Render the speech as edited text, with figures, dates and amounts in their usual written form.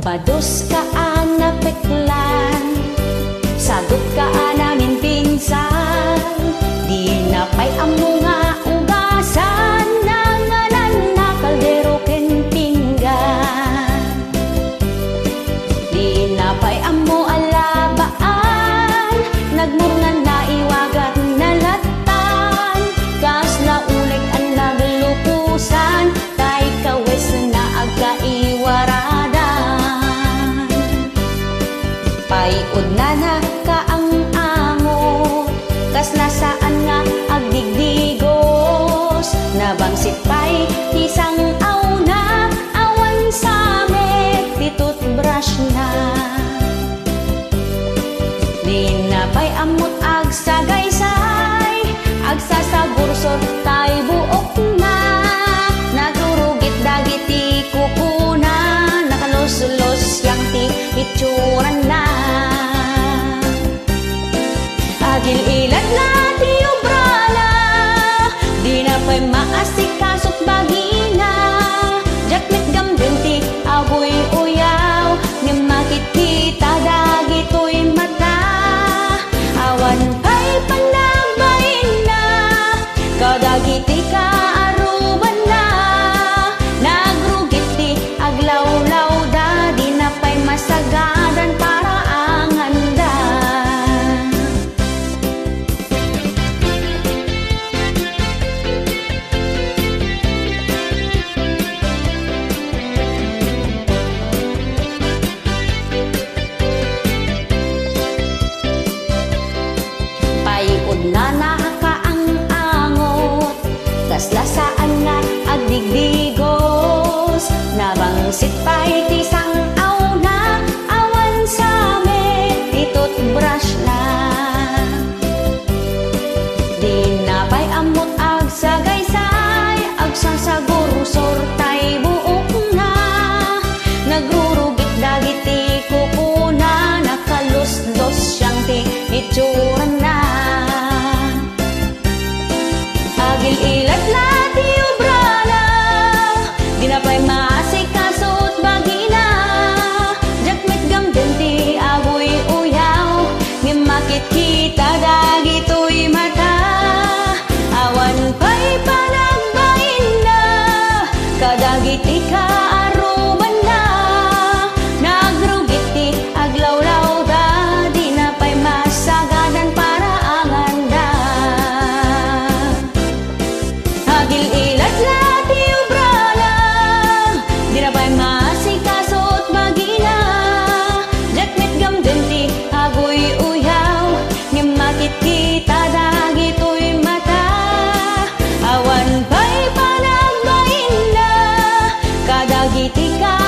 Pados ka na peklan, sagot ka namin pinsan. Di na pa'y amo nga ugasan, nanganan na kaldero ken pinggan. Di na pa'y amo alabaan, nagmurngan na iwagat na latan. Kas na uleg ang naglupusan, tay kawes na agkaiwaradan. Paiod na ka ang angot, kas nasaan nga agdigdigos. Nabangsit pa'y isang auna, awan sa met di toothbrush na. Di na pa'y amot agsagaysay, agsasagursot tay buok na. Naturugit dagiti kukuna, nakalos-los yang ti itsuran na. Agil ilat na ti obrala, di na pa'y maasikasot bagina. Jakmet gamden ti abuy uyaw, nga makikita dagito'y mata. Awan pa'y panabain na, kadagiti ka aruban na. Nagrugit ti aglawlaw da, di na pa'y masagadan para anganda. Paiod na ka ang angot, kas lasaan nga agdigdigos. Nabangsit pa'y tisang auna, awan sa met ti toothbrush na. Di na pa'y amot agsagaysay, agsasagursor tay buok na. Nagrurugit dagiti kukuna, nakaluslos siyang ti itsuran na. Agil ilat na ti obrala, di na pa'y maasikasot bagina. Jakmet gamden ti abuy uyaw, nga makikita dagito'y mata. Awan pa'y panagbain na, kadagiti ka aruban na. Nagrugit ti aglawlaw da, di na pa'y masagadan para anganda. Agil ilat na ti obrala, di na pa'y maasikasot bagina. Jakmet gamden ti abuy uyaw, nga makikita dagito'y mata. Awan pa'y panagbain na, kadagiti ka